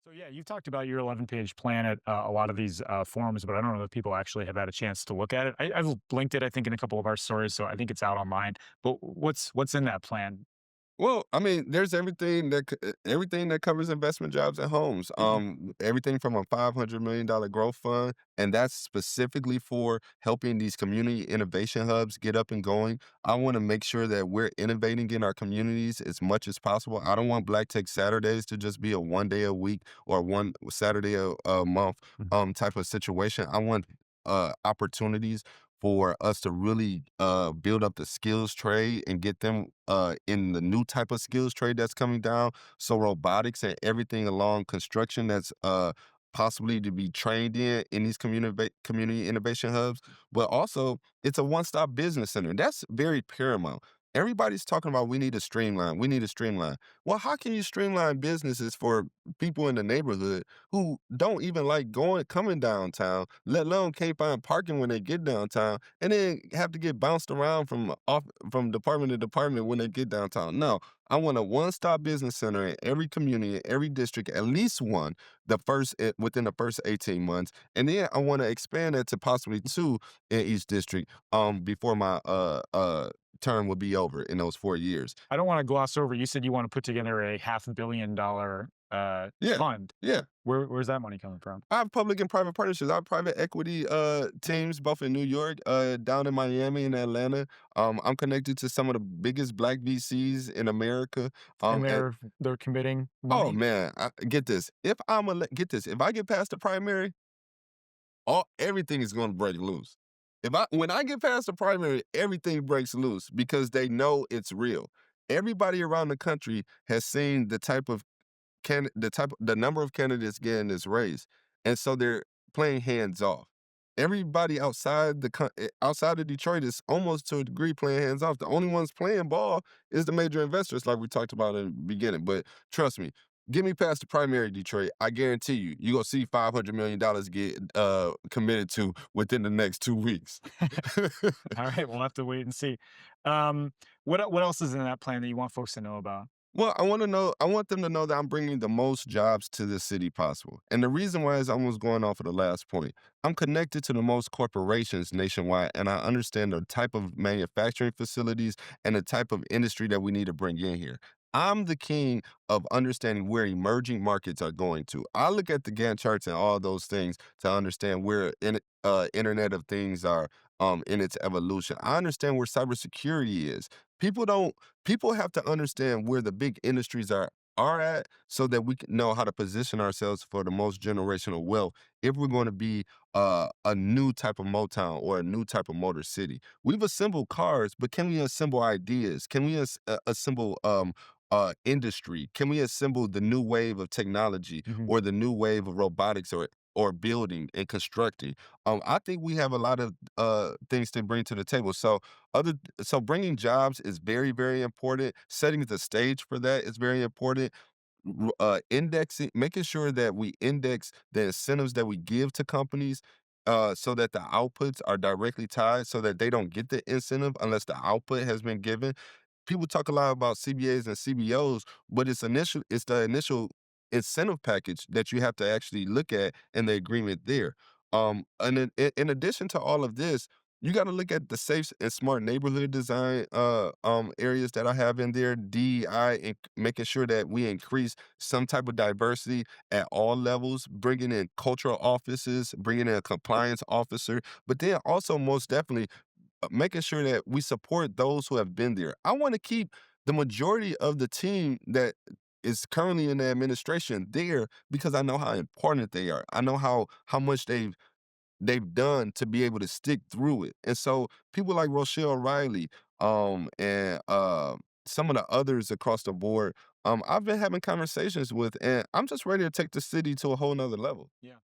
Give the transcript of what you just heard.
So yeah, you've talked about your 11-page plan at a lot of these forums, but I don't know if people actually have had a chance to look at it. I've linked it, I think, in a couple of our stories, so I think it's out online. But what's in that plan? Well, I mean, there's everything that covers investment jobs and homes. Mhm. Everything from a $500 million growth fund, and that's specifically for helping these community innovation hubs get up and going. I want to make sure that we're innovating in our communities as much as possible. I don't want Black Tech Saturdays to just be a 1 day a week or one Saturday a month Mhm. type of situation. I want opportunities for us to really build up the skills trade and get them in the new type of skills trade that's coming down. So robotics and everything along construction that's possibly to be trained in these community innovation hubs. But also, it's a one-stop business center. That's very paramount. Everybody's talking about we need to streamline. We need to streamline. Well, how can you streamline businesses for people in the neighborhood who don't even like coming downtown, let alone can't find parking when they get downtown, and then have to get bounced around from department to department when they get downtown? No, I want a one-stop business center in every community, in every district, at least one, within the first 18 months. And then I want to expand it to possibly two in each district before my term will be over in those 4 years. I don't want to gloss over. You said you want to put together a $500 million Yeah. fund. Yeah. Where's that money coming from? I have public and private partnerships. I have private equity teams both in New York, down in Miami and Atlanta. I'm connected to some of the biggest Black VCs in America. And And they're committing oh money. man, get this. Get this, if I get past the primary, all everything is going to break loose. If I When I get past the primary, everything breaks loose because they know it's real. Everybody around the country has seen the number of candidates getting this race, and so they're playing hands off. Everybody outside of Detroit is almost to a degree playing hands off. The only ones playing ball is the major investors, like we talked about in the beginning. But trust me, get me past the primary, Detroit. I guarantee you gonna see $500 million get committed to within the next 2 weeks. All right, we'll have to wait and see. What else is in that plan that you want folks to know about? Well, I want them to know that I'm bringing the most jobs to the city possible. And the reason why is I was going off of the last point. I'm connected to the most corporations nationwide, and I understand the type of manufacturing facilities and the type of industry that we need to bring in here. I'm the king of understanding where emerging markets are going to. I look at the Gantt charts and all those things to understand where Internet of Things are in its evolution. I understand where cybersecurity is. People don't People have to understand where the big industries are at so that we can know how to position ourselves for the most generational wealth if we're going to be a new type of Motown or a new type of Motor City. We've assembled cars, but can we assemble ideas? Can we assemble industry? Can we assemble the new wave of technology Mhm. or the new wave of robotics or building and constructing? I think we have a lot of things to bring to the table. So bringing jobs is very, very important. Setting the stage for that is very important. Indexing, making sure that we index the incentives that we give to companies, so that the outputs are directly tied, so that they don't get the incentive unless the output has been given. People talk a lot about CBAs and CBOs, but it's the initial incentive package that you have to actually look at in the agreement there. And in addition to all of this, you got to look at the safe and smart neighborhood design areas that I have in there, DEI, and making sure that we increase some type of diversity at all levels, bringing in cultural offices, bringing in a compliance officer, but then also most definitely making sure that we support those who have been there. I want to keep the majority of the team that is currently in the administration there because I know how important they are. I know how much they've done to be able to stick through it. And so people like Rochelle Riley, and some of the others across the board, I've been having conversations with, and I'm just ready to take the city to a whole nother level. Yeah.